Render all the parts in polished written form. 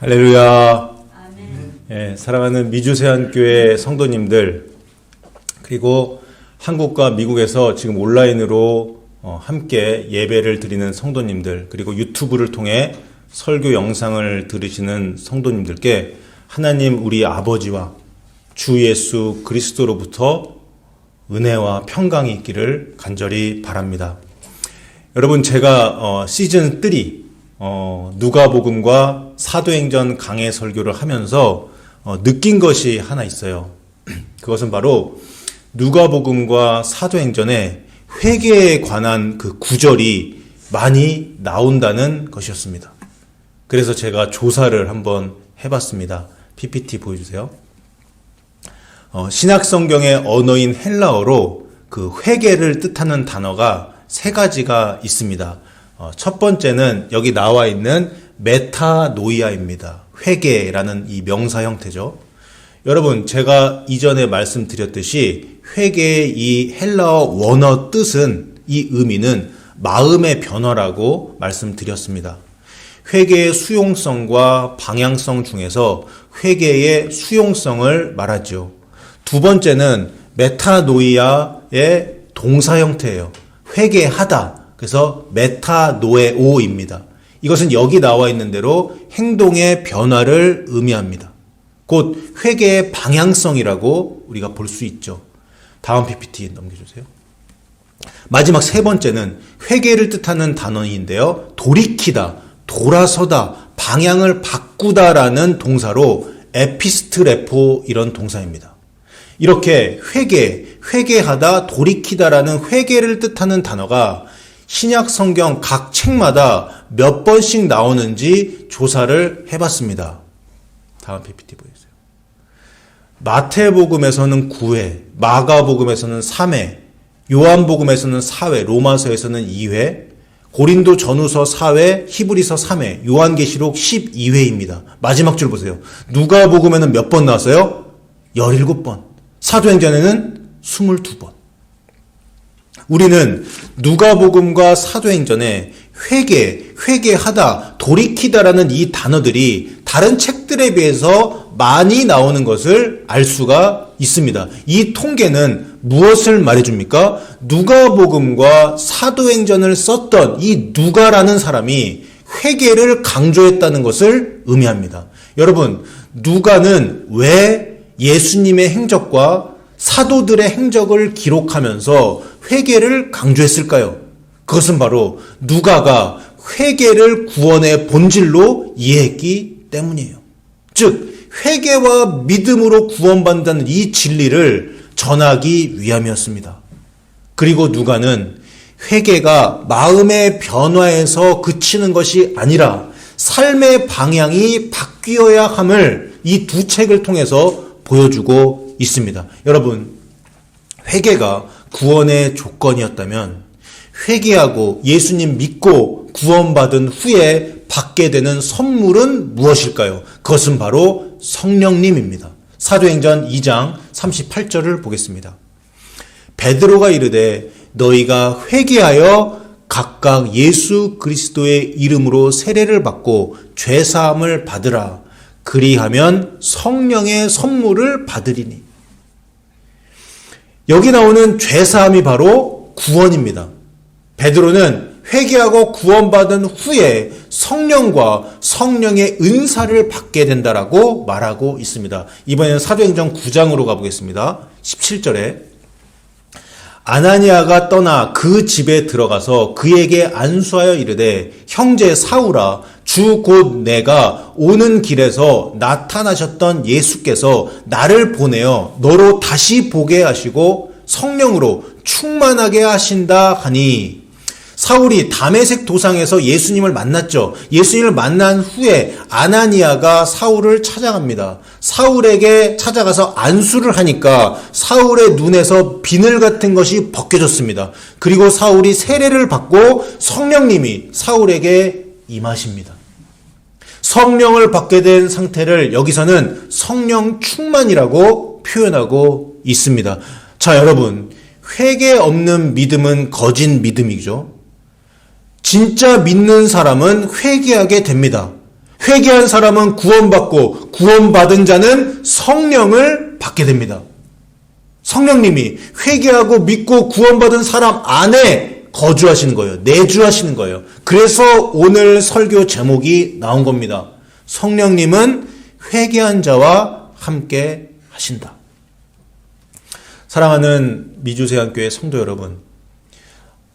할렐루야. 예, 사랑하는 미주세안교회 성도님들, 그리고 한국과 미국에서 지금 온라인으로 함께 예배를 드리는 성도님들, 그리고 유튜브를 통해 설교 영상을 들으시는 성도님들께 하나님 우리 아버지와 주 예수 그리스도로부터 은혜와 평강이 있기를 간절히 바랍니다. 여러분, 제가 시즌 3 누가복음과 사도행전 강해 설교를 하면서 느낀 것이 하나 있어요. 그것은 바로 누가복음과 사도행전에 회개에 관한 그 구절이 많이 나온다는 것이었습니다. 그래서 제가 조사를 한번 해봤습니다. PPT 보여주세요. 신약성경의 언어인 헬라어로 그 회개를 뜻하는 단어가 3가지가 있습니다. 첫 번째는 여기 나와 있는 메타노이아입니다. 회개라는 이 명사 형태죠. 여러분, 제가 이전에 말씀드렸듯이 회개의 이 헬라어 원어 뜻은, 이 의미는 마음의 변화라고 말씀드렸습니다. 회개의 수용성과 방향성 중에서 회개의 수용성을 말하죠. 두 번째는 메타노이아의 동사 형태예요. 회개하다. 그래서 메타노에오입니다. 이것은 여기 나와 있는 대로 행동의 변화를 의미합니다. 곧 회개의 방향성이라고 우리가 볼 수 있죠. 다음 PPT 넘겨주세요. 마지막 3번째는 회개를 뜻하는 단어인데요. 돌이키다, 돌아서다, 방향을 바꾸다라는 동사로 에피스트레포 이런 동사입니다. 이렇게 회개하다, 돌이키다라는 회개를 뜻하는 단어가 신약 성경 각 책마다 몇 번씩 나오는지 조사를 해봤습니다. 다음 PPT 보여주세요. 마태복음에서는 9회, 마가복음에서는 3회, 요한복음에서는 4회, 로마서에서는 2회, 고린도 전후서 4회, 히브리서 3회, 요한계시록 12회입니다. 마지막 줄 보세요. 누가복음에는 몇 번 나왔어요? 17번. 사도행전에는 22번. 우리는 누가복음과 사도행전에 회개하다, 돌이키다라는 이 단어들이 다른 책들에 비해서 많이 나오는 것을 알 수가 있습니다. 이 통계는 무엇을 말해줍니까? 누가복음과 사도행전을 썼던 이 누가라는 사람이 회개를 강조했다는 것을 의미합니다. 여러분, 누가는 왜 예수님의 행적과 사도들의 행적을 기록하면서 회개를 강조했을까요? 그것은 바로 누가가 회개를 구원의 본질로 이해했기 때문이에요. 즉, 회개와 믿음으로 구원받는다는 이 진리를 전하기 위함이었습니다. 그리고 누가는 회개가 마음의 변화에서 그치는 것이 아니라 삶의 방향이 바뀌어야 함을 이 두 책을 통해서 보여주고 있습니다. 여러분, 회개가 구원의 조건이었다면 회개하고 예수님 믿고 구원받은 후에 받게 되는 선물은 무엇일까요? 그것은 바로 성령님입니다. 사도행전 2장 38절을 보겠습니다. 베드로가 이르되 너희가 회개하여 각각 예수 그리스도의 이름으로 세례를 받고 죄사함을 받으라. 그리하면 성령의 선물을 받으리니. 여기 나오는 죄사함이 바로 구원입니다. 베드로는 회개하고 구원받은 후에 성령과 성령의 은사를 받게 된다라고 말하고 있습니다. 이번에는 사도행전 9장으로 가보겠습니다. 17절에 아나니아가 떠나 그 집에 들어가서 그에게 안수하여 이르되 형제 사울아, 주 곧 내가 오는 길에서 나타나셨던 예수께서 나를 보내어 너로 다시 보게 하시고 성령으로 충만하게 하신다 하니. 사울이 다메섹 도상에서 예수님을 만났죠. 예수님을 만난 후에 아나니아가 사울을 찾아갑니다. 사울에게 찾아가서 안수를 하니까 사울의 눈에서 비늘 같은 것이 벗겨졌습니다. 그리고 사울이 세례를 받고 성령님이 사울에게 임하십니다. 성령을 받게 된 상태를 여기서는 성령 충만이라고 표현하고 있습니다. 자, 여러분, 회개 없는 믿음은 거짓 믿음이죠. 진짜 믿는 사람은 회개하게 됩니다. 회개한 사람은 구원받고 구원받은 자는 성령을 받게 됩니다. 성령님이 회개하고 믿고 구원받은 사람 안에 거주하시는 거예요. 내주하시는 거예요. 그래서 오늘 설교 제목이 나온 겁니다. 성령님은 회개한 자와 함께 하신다. 사랑하는 미주세안교회 성도 여러분,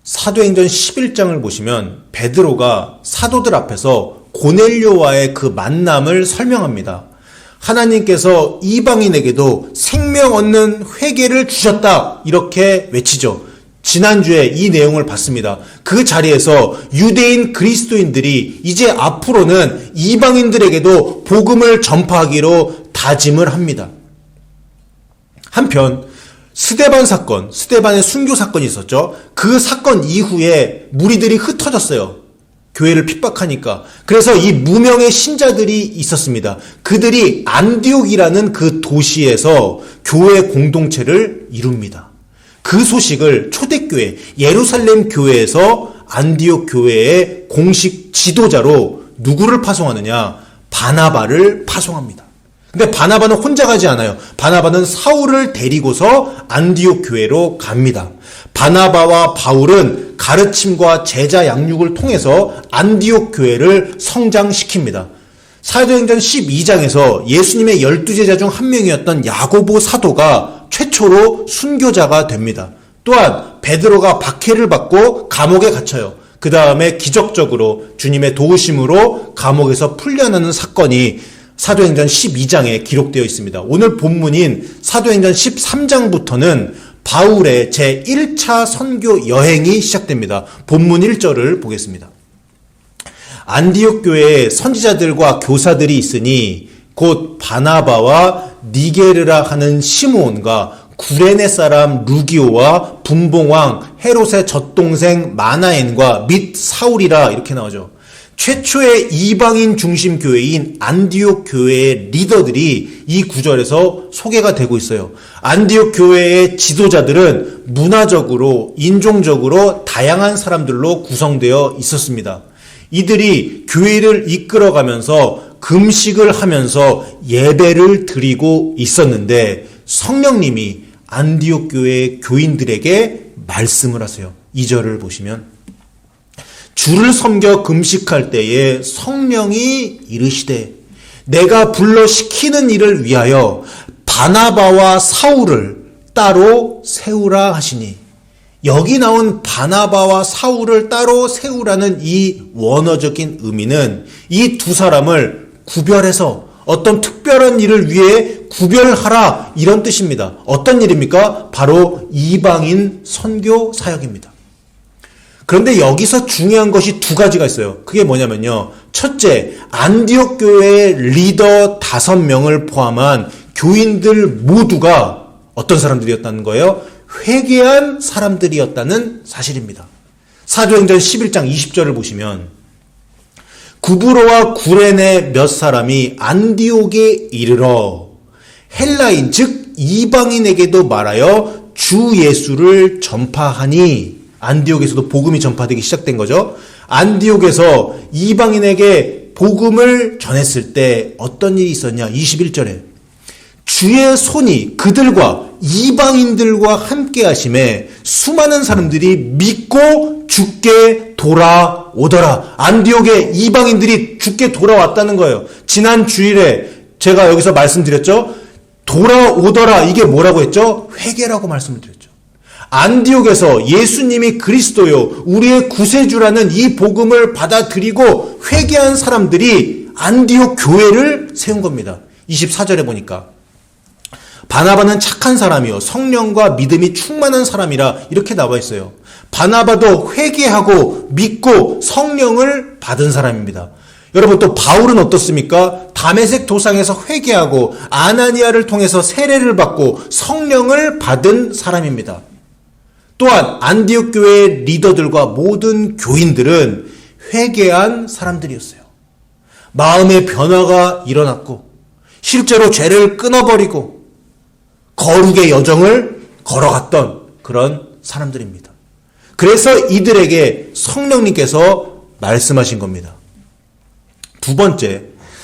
사도행전 11장을 보시면 베드로가 사도들 앞에서 고넬료와의 그 만남을 설명합니다. 하나님께서 이방인에게도 생명 얻는 회개를 주셨다, 이렇게 외치죠. 지난주에 이 내용을 봤습니다. 그 자리에서 유대인 그리스도인들이 이제 앞으로는 이방인들에게도 복음을 전파하기로 다짐을 합니다. 한편 스데반 사건, 스데반의 순교 사건이 있었죠. 그 사건 이후에 무리들이 흩어졌어요. 교회를 핍박하니까. 그래서 이 무명의 신자들이 있었습니다. 그들이 안디옥이라는 그 도시에서 교회 공동체를 이룹니다. 그 소식을 초대교회 예루살렘 교회에서 안디옥 교회의 공식 지도자로 누구를 파송하느냐? 바나바를 파송합니다. 근데 바나바는 혼자 가지 않아요. 바나바는 사울을 데리고서 안디옥 교회로 갑니다. 바나바와 바울은 가르침과 제자 양육을 통해서 안디옥 교회를 성장시킵니다. 사도행전 12장에서 예수님의 12제자 중 한 명이었던 야고보 사도가 최초로 순교자가 됩니다. 또한 베드로가 박해를 받고 감옥에 갇혀요. 그 다음에 기적적으로 주님의 도우심으로 감옥에서 풀려나는 사건이 사도행전 12장에 기록되어 있습니다. 오늘 본문인 사도행전 13장부터는 바울의 제1차 선교 여행이 시작됩니다. 본문 1절을 보겠습니다. 안디옥 교회에 선지자들과 교사들이 있으니 곧 바나바와 니게르라 하는 시므온과 구레네 사람 루기오와 분봉왕 헤롯의 젖동생 마나엔과 및 사울이라, 이렇게 나오죠. 최초의 이방인 중심 교회인 안디옥 교회의 리더들이 이 구절에서 소개가 되고 있어요. 안디옥 교회의 지도자들은 문화적으로, 인종적으로 다양한 사람들로 구성되어 있었습니다. 이들이 교회를 이끌어가면서 금식을 하면서 예배를 드리고 있었는데 성령님이 안디옥 교회의 교인들에게 말씀을 하세요. 2절을 보시면 주를 섬겨 금식할 때에 성령이 이르시되 내가 불러 시키는 일을 위하여 바나바와 사울을 따로 세우라 하시니, 여기 나온 바나바와 사울을 따로 세우라는 이 원어적인 의미는 이 두 사람을 구별해서 어떤 특별한 일을 위해 구별하라, 이런 뜻입니다. 어떤 일입니까? 바로 이방인 선교 사역입니다. 그런데 여기서 중요한 것이 두 가지가 있어요. 그게 뭐냐면요. 첫째, 안디옥 교회의 리더 5명을 포함한 교인들 모두가 어떤 사람들이었다는 거예요? 회개한 사람들이었다는 사실입니다. 사도행전 11장 20절을 보시면 구브로와 구레네 몇 사람이 안디옥에 이르러 헬라인 즉 이방인에게도 말하여 주 예수를 전파하니, 안디옥에서도 복음이 전파되기 시작된 거죠. 안디옥에서 이방인에게 복음을 전했을 때 어떤 일이 있었냐? 21절에 주의 손이 그들과 이방인들과 함께 하심에 수많은 사람들이 믿고 죽게 돌아오더라. 안디옥에 이방인들이 죽게 돌아왔다는 거예요. 지난 주일에 제가 여기서 말씀드렸죠. 돌아오더라, 이게 뭐라고 했죠? 회개라고 말씀을 드렸죠. 안디옥에서 예수님이 그리스도요, 우리의 구세주라는 이 복음을 받아들이고 회개한 사람들이 안디옥 교회를 세운 겁니다. 24절에 보니까 바나바는 착한 사람이요 성령과 믿음이 충만한 사람이라, 이렇게 나와 있어요. 바나바도 회개하고 믿고 성령을 받은 사람입니다. 여러분, 또 바울은 어떻습니까? 다메섹 도상에서 회개하고 아나니아를 통해서 세례를 받고 성령을 받은 사람입니다. 또한 안디옥 교회의 리더들과 모든 교인들은 회개한 사람들이었어요. 마음의 변화가 일어났고 실제로 죄를 끊어버리고 거룩의 여정을 걸어갔던 그런 사람들입니다. 그래서 이들에게 성령님께서 말씀하신 겁니다. 두 번째,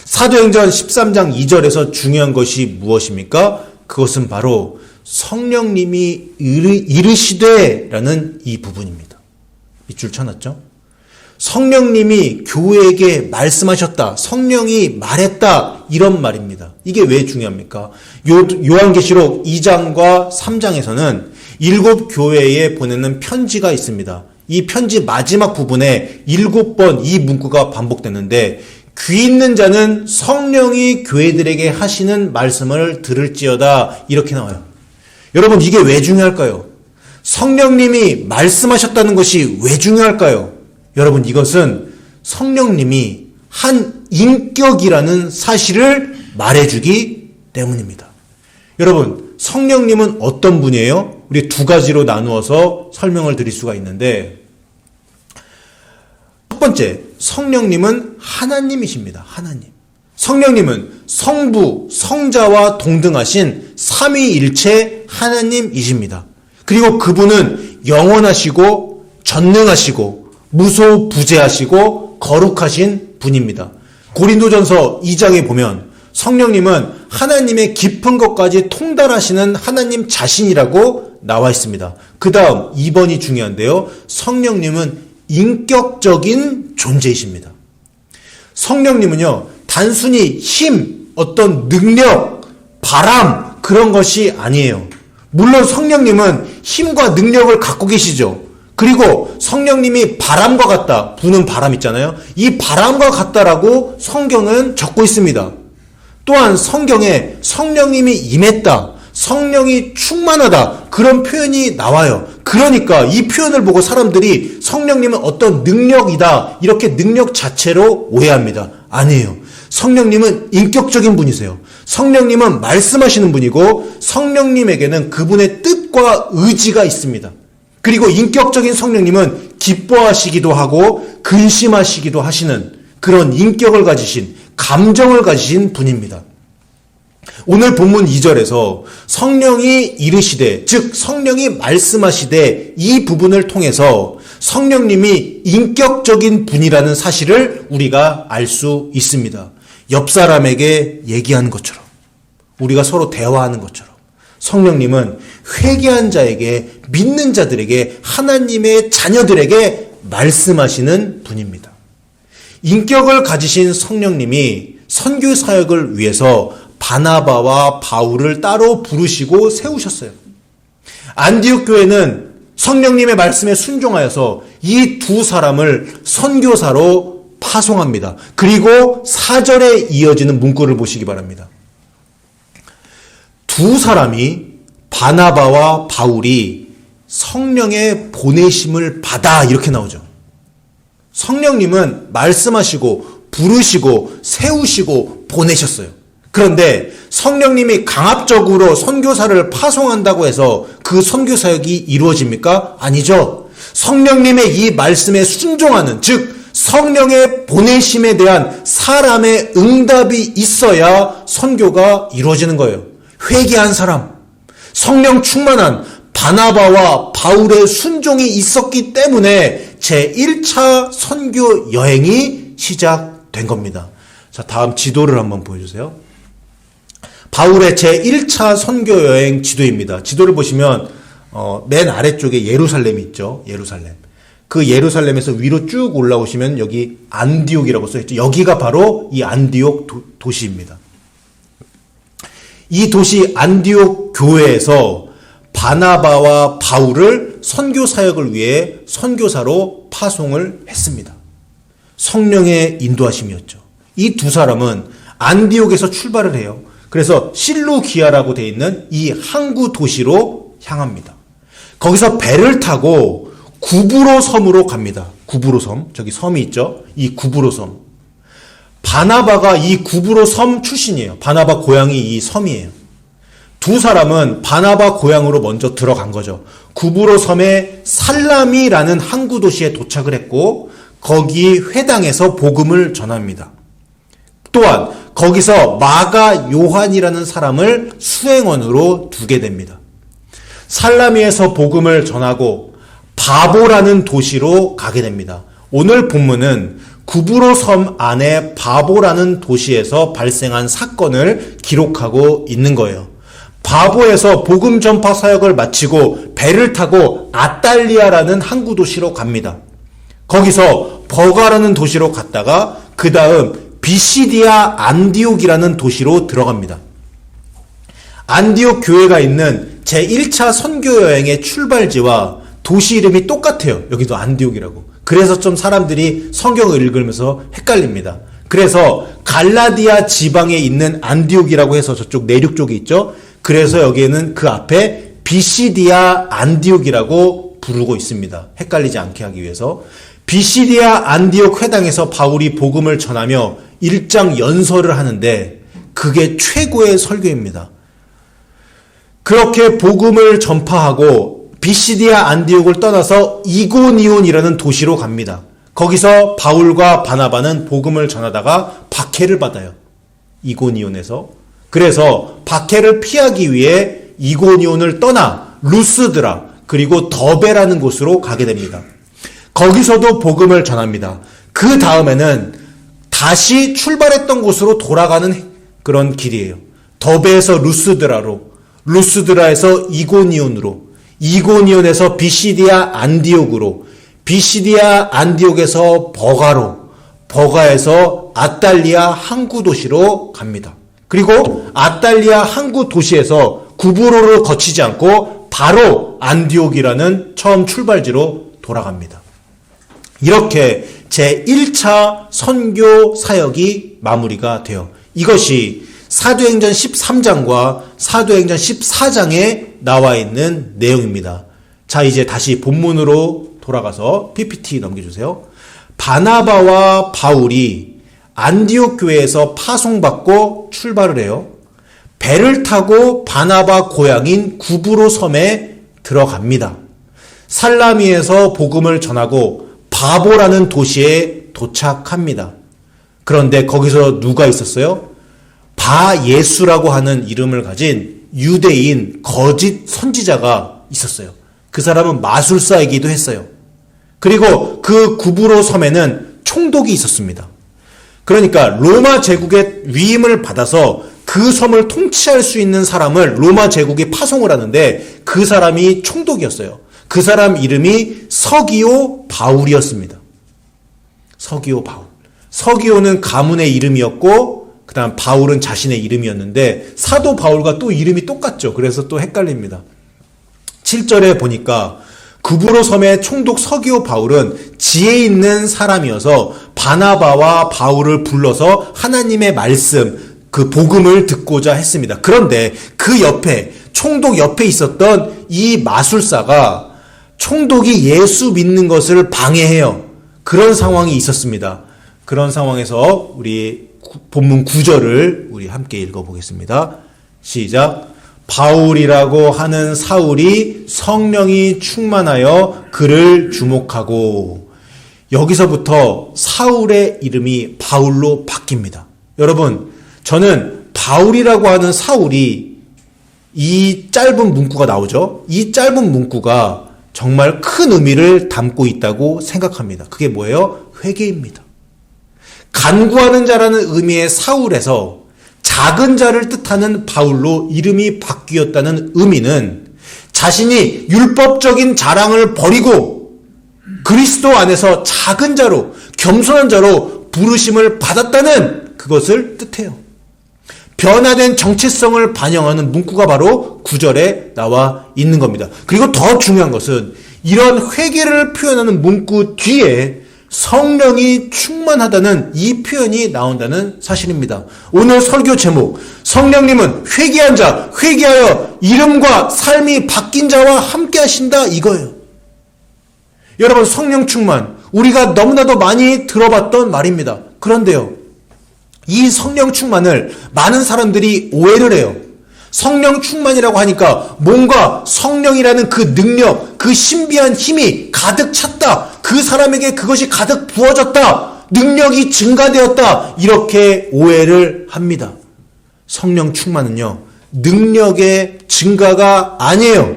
사도행전 13장 2절에서 중요한 것이 무엇입니까? 그것은 바로 성령님이 이르시되라는 이 부분입니다. 밑줄 쳐놨죠? 성령님이 교회에게 말씀하셨다. 성령이 말했다. 이런 말입니다. 이게 왜 중요합니까? 요한계시록 2장과 3장에서는 7교회에 보내는 편지가 있습니다. 이 편지 마지막 부분에 7번 이 문구가 반복되는데 귀 있는 자는 성령이 교회들에게 하시는 말씀을 들을지어다 이렇게 나와요. 여러분 이게 왜 중요할까요? 성령님이 말씀하셨다는 것이 왜 중요할까요? 여러분 이것은 성령님이 한 인격이라는 사실을 말해주기 때문입니다. 여러분 성령님은 어떤 분이에요? 우리 두 가지로 나누어서 설명을 드릴 수가 있는데 첫 번째, 성령님은 하나님이십니다. 하나님. 성령님은 성부, 성자와 동등하신 삼위일체 하나님이십니다. 그리고 그분은 영원하시고 전능하시고 무소부재하시고 거룩하신 분입니다. 고린도전서 2장에 보면 성령님은 하나님의 깊은 것까지 통달하시는 하나님 자신이라고 나와 있습니다. 그 다음 2번이 중요한데요. 성령님은 인격적인 존재이십니다. 성령님은요, 단순히 힘, 어떤 능력, 바람, 그런 것이 아니에요. 물론 성령님은 힘과 능력을 갖고 계시죠. 그리고 성령님이 바람과 같다, 부는 바람 있잖아요. 이 바람과 같다라고 성경은 적고 있습니다. 또한 성경에 성령님이 임했다, 성령이 충만하다, 그런 표현이 나와요. 그러니까 이 표현을 보고 사람들이 성령님은 어떤 능력이다, 이렇게 능력 자체로 오해합니다. 아니에요. 성령님은 인격적인 분이세요. 성령님은 말씀하시는 분이고 성령님에게는 그분의 뜻과 의지가 있습니다. 그리고 인격적인 성령님은 기뻐하시기도 하고 근심하시기도 하시는 그런 인격을 가지신, 감정을 가지신 분입니다. 오늘 본문 2절에서 성령이 이르시되, 즉 성령이 말씀하시되, 이 부분을 통해서 성령님이 인격적인 분이라는 사실을 우리가 알 수 있습니다. 옆 사람에게 얘기하는 것처럼, 우리가 서로 대화하는 것처럼 성령님은 회개한 자에게, 믿는 자들에게, 하나님의 자녀들에게 말씀하시는 분입니다. 인격을 가지신 성령님이 선교 사역을 위해서 바나바와 바울을 따로 부르시고 세우셨어요. 안디옥 교회는 성령님의 말씀에 순종하여서 이 두 사람을 선교사로 파송합니다. 그리고 4절에 이어지는 문구를 보시기 바랍니다. 두 사람이, 바나바와 바울이 성령의 보내심을 받아, 이렇게 나오죠. 성령님은 말씀하시고 부르시고 세우시고 보내셨어요. 그런데 성령님이 강압적으로 선교사를 파송한다고 해서 그 선교사역이 이루어집니까? 아니죠. 성령님의 이 말씀에 순종하는, 즉 성령의 보내심에 대한 사람의 응답이 있어야 선교가 이루어지는 거예요. 회개한 사람, 성령 충만한 바나바와 바울의 순종이 있었기 때문에 제1차 선교 여행이 시작된 겁니다. 자, 다음 지도를 한번 보여주세요. 바울의 제1차 선교 여행 지도입니다. 지도를 보시면 맨 아래쪽에 예루살렘이 있죠. 예루살렘. 그 예루살렘에서 위로 쭉 올라오시면 여기 안디옥이라고 써있죠. 여기가 바로 이 안디옥 도시입니다. 이 도시 안디옥 교회에서 바나바와 바울을 선교 사역을 위해 선교사로 파송을 했습니다. 성령의 인도하심이었죠. 이 두 사람은 안디옥에서 출발을 해요. 그래서 실루기아라고 되어 있는 이 항구 도시로 향합니다. 거기서 배를 타고 구브로 섬으로 갑니다. 구브로 섬, 저기 섬이 있죠. 이 구브로 섬. 바나바가 이 구브로 섬 출신이에요. 바나바 고향이 이 섬이에요. 두 사람은 바나바 고향으로 먼저 들어간 거죠. 구브로 섬의 살라미라는 항구 도시에 도착을 했고 거기 회당에서 복음을 전합니다. 또한 거기서 마가 요한이라는 사람을 수행원으로 두게 됩니다. 살라미에서 복음을 전하고 바보라는 도시로 가게 됩니다. 오늘 본문은 구브로 섬 안에 바보라는 도시에서 발생한 사건을 기록하고 있는 거예요. 바보에서 복음 전파 사역을 마치고 배를 타고 아탈리아라는 항구 도시로 갑니다. 거기서 버가라는 도시로 갔다가 그 다음 비시디아 안디옥이라는 도시로 들어갑니다. 안디옥 교회가 있는 제1차 선교 여행의 출발지와 도시 이름이 똑같아요. 여기도 안디옥이라고. 그래서 좀 사람들이 성경을 읽으면서 헷갈립니다. 그래서 갈라디아 지방에 있는 안디옥이라고 해서 저쪽 내륙 쪽에 있죠. 그래서 여기에는 그 앞에 비시디아 안디옥이라고 부르고 있습니다. 헷갈리지 않게 하기 위해서. 비시디아 안디옥 회당에서 바울이 복음을 전하며 일장 연설을 하는데 그게 최고의 설교입니다. 그렇게 복음을 전파하고 비시디아 안디옥을 떠나서 이고니온이라는 도시로 갑니다. 거기서 바울과 바나바는 복음을 전하다가 박해를 받아요. 이고니온에서. 그래서 박해를 피하기 위해 이고니온을 떠나 루스드라 그리고 더베라는 곳으로 가게 됩니다. 거기서도 복음을 전합니다. 그 다음에는 다시 출발했던 곳으로 돌아가는 그런 길이에요. 더베에서 루스드라로, 루스드라에서 이고니온으로, 이고니온에서 비시디아 안디옥으로, 비시디아 안디옥에서 버가로, 버가에서 아탈리아 항구 도시로 갑니다. 그리고 아탈리아 항구 도시에서 구브로를 거치지 않고 바로 안디옥이라는 처음 출발지로 돌아갑니다. 이렇게 제1차 선교 사역이 마무리가 돼요. 이것이 사도행전 13장과 사도행전 14장에 나와 있는 내용입니다. 자, 이제 다시 본문으로 돌아가서 PPT 넘겨주세요. 바나바와 바울이 안디옥 교회에서 파송받고 출발을 해요. 배를 타고 바나바 고향인 구브로 섬에 들어갑니다. 살라미에서 복음을 전하고 바보라는 도시에 도착합니다. 그런데 거기서 누가 있었어요? 바예수라고 하는 이름을 가진 유대인 거짓 선지자가 있었어요. 그 사람은 마술사이기도 했어요. 그리고 그 구브로 섬에는 총독이 있었습니다. 그러니까 로마 제국의 위임을 받아서 그 섬을 통치할 수 있는 사람을 로마 제국이 파송을 하는데 그 사람이 총독이었어요. 그 사람 이름이 서기오 바울이었습니다. 서기오 바울. 서기오는 가문의 이름이었고 그 다음 바울은 자신의 이름이었는데 사도 바울과 또 이름이 똑같죠. 그래서 또 헷갈립니다. 7절에 보니까 구브로 섬의 총독 서기오 바울은 지혜 있는 사람이어서 바나바와 바울을 불러서 하나님의 말씀, 그 복음을 듣고자 했습니다. 그런데 그 옆에 총독 옆에 있었던 이 마술사가 총독이 예수 믿는 것을 방해해요. 그런 상황이 있었습니다. 그런 상황에서 우리 본문 9절을 우리 함께 읽어보겠습니다. 시작. 바울이라고 하는 사울이 성령이 충만하여 그를 주목하고, 여기서부터 사울의 이름이 바울로 바뀝니다. 여러분, 저는 바울이라고 하는 사울이 이 짧은 문구가 나오죠. 이 짧은 문구가 정말 큰 의미를 담고 있다고 생각합니다. 그게 뭐예요? 회개입니다. 간구하는 자라는 의미의 사울에서 작은 자를 뜻하는 바울로 이름이 바뀌었다는 의미는 자신이 율법적인 자랑을 버리고 그리스도 안에서 작은 자로, 겸손한 자로 부르심을 받았다는 그것을 뜻해요. 변화된 정체성을 반영하는 문구가 바로 9절에 나와 있는 겁니다. 그리고 더 중요한 것은 이런 회개를 표현하는 문구 뒤에 성령이 충만하다는 이 표현이 나온다는 사실입니다. 오늘 설교 제목, 성령님은 회개한 자, 회개하여 이름과 삶이 바뀐 자와 함께 하신다, 이거예요. 여러분, 성령 충만, 우리가 너무나도 많이 들어봤던 말입니다. 그런데요, 이 성령 충만을 많은 사람들이 오해를 해요. 성령 충만이라고 하니까 뭔가 성령이라는 그 능력, 그 신비한 힘이 가득 찼다. 그 사람에게 그것이 가득 부어졌다. 능력이 증가되었다. 이렇게 오해를 합니다. 성령 충만은요, 능력의 증가가 아니에요.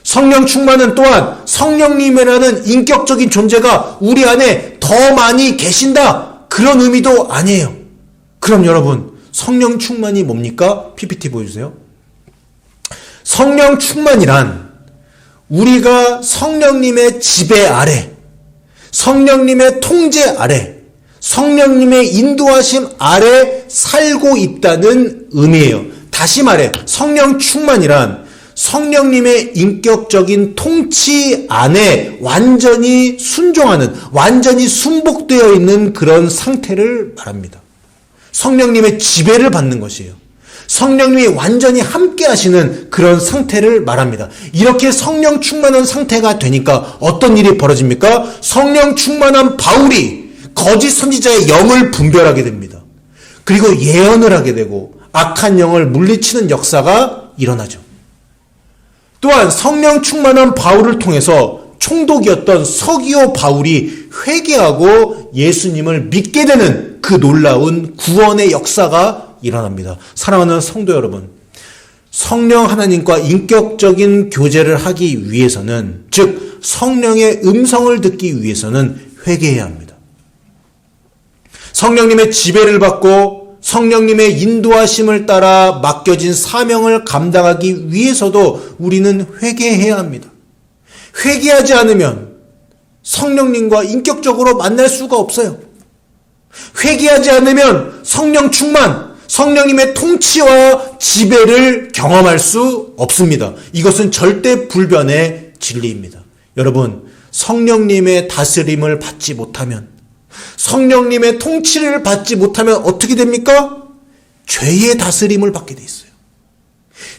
성령 충만은 또한 성령님이라는 인격적인 존재가 우리 안에 더 많이 계신다, 그런 의미도 아니에요. 그럼 여러분, 성령 충만이 뭡니까? PPT 보여주세요. 성령 충만이란 우리가 성령님의 지배 아래, 성령님의 통제 아래, 성령님의 인도하심 아래 살고 있다는 의미예요. 다시 말해, 성령 충만이란 성령님의 인격적인 통치 안에 완전히 순종하는, 완전히 순복되어 있는 그런 상태를 말합니다. 성령님의 지배를 받는 것이에요. 성령님이 완전히 함께 하시는 그런 상태를 말합니다. 이렇게 성령 충만한 상태가 되니까 어떤 일이 벌어집니까? 성령 충만한 바울이 거짓 선지자의 영을 분별하게 됩니다. 그리고 예언을 하게 되고 악한 영을 물리치는 역사가 일어나죠. 또한 성령 충만한 바울을 통해서 총독이었던 서기오 바울이 회개하고 예수님을 믿게 되는 그 놀라운 구원의 역사가 일어납니다. 사랑하는 성도 여러분, 성령 하나님과 인격적인 교제를 하기 위해서는, 즉 성령의 음성을 듣기 위해서는 회개해야 합니다. 성령님의 지배를 받고 성령님의 인도하심을 따라 맡겨진 사명을 감당하기 위해서도 우리는 회개해야 합니다. 회개하지 않으면 성령님과 인격적으로 만날 수가 없어요. 회개하지 않으면 성령 충만, 성령님의 통치와 지배를 경험할 수 없습니다. 이것은 절대 불변의 진리입니다. 여러분, 성령님의 다스림을 받지 못하면, 성령님의 통치를 받지 못하면 어떻게 됩니까? 죄의 다스림을 받게 돼 있어요.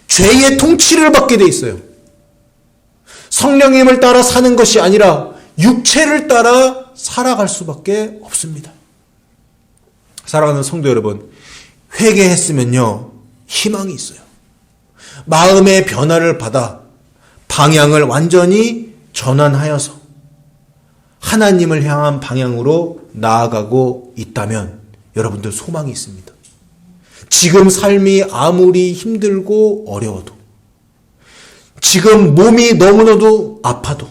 죄의 통치를 받게 돼 있어요. 성령님을 따라 사는 것이 아니라 육체를 따라 살아갈 수밖에 없습니다. 사랑하는 성도 여러분, 회개했으면요, 희망이 있어요. 마음의 변화를 받아 방향을 완전히 전환하여서 하나님을 향한 방향으로 나아가고 있다면 여러분들 소망이 있습니다. 지금 삶이 아무리 힘들고 어려워도, 지금 몸이 너무나도 아파도,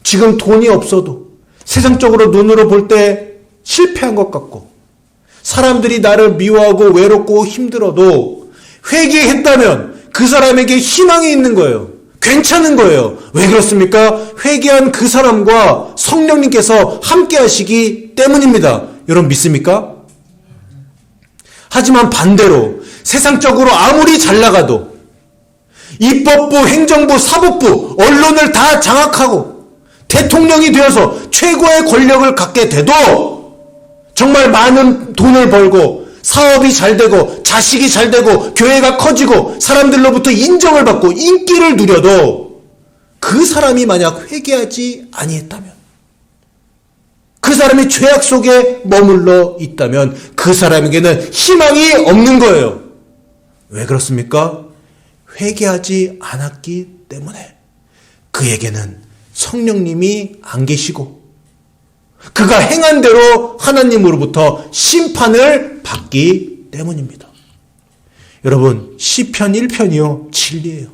지금 돈이 없어도, 세상적으로 눈으로 볼 때 실패한 것 같고, 사람들이 나를 미워하고 외롭고 힘들어도 회개했다면 그 사람에게 희망이 있는 거예요. 괜찮은 거예요. 왜 그렇습니까? 회개한 그 사람과 성령님께서 함께 하시기 때문입니다. 여러분 믿습니까? 하지만 반대로 세상적으로 아무리 잘 나가도 입법부, 행정부, 사법부, 언론을 다 장악하고 대통령이 되어서 최고의 권력을 갖게 돼도 정말 많은 돈을 벌고 사업이 잘 되고 자식이 잘 되고 교회가 커지고 사람들로부터 인정을 받고 인기를 누려도 그 사람이 만약 회개하지 아니했다면, 그 사람이 죄악 속에 머물러 있다면 그 사람에게는 희망이 없는 거예요. 왜 그렇습니까? 회개하지 않았기 때문에 그에게는 성령님이 안 계시고 그가 행한 대로 하나님으로부터 심판을 받기 때문입니다. 여러분, 시편 1편이요 진리예요.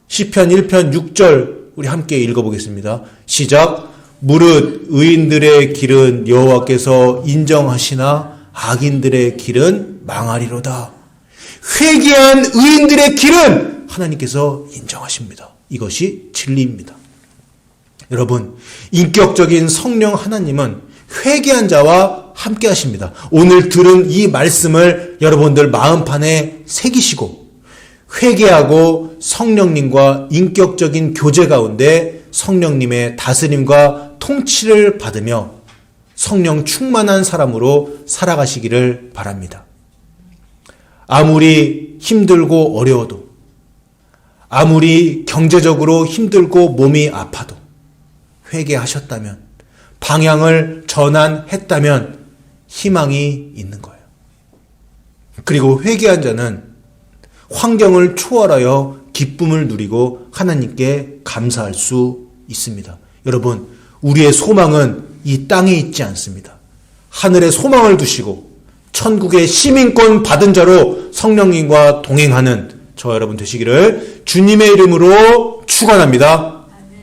시편 1편 6절 우리 함께 읽어보겠습니다. 시작. 무릇 의인들의 길은 여호와께서 인정하시나 악인들의 길은 망하리로다. 회개한 의인들의 길은 하나님께서 인정하십니다. 이것이 진리입니다. 여러분, 인격적인 성령 하나님은 회개한 자와 함께 하십니다. 오늘 들은 이 말씀을 여러분들 마음판에 새기시고 회개하고 성령님과 인격적인 교제 가운데 성령님의 다스림과 통치를 받으며 성령 충만한 사람으로 살아가시기를 바랍니다. 아무리 힘들고 어려워도, 아무리 경제적으로 힘들고 몸이 아파도 회개하셨다면, 방향을 전환했다면 희망이 있는 거예요. 그리고 회개한 자는 환경을 초월하여 기쁨을 누리고 하나님께 감사할 수 있습니다. 여러분, 우리의 소망은 이 땅에 있지 않습니다. 하늘에 소망을 두시고 천국의 시민권 받은 자로 성령님과 동행하는 저 여러분 되시기를 주님의 이름으로 축원합니다.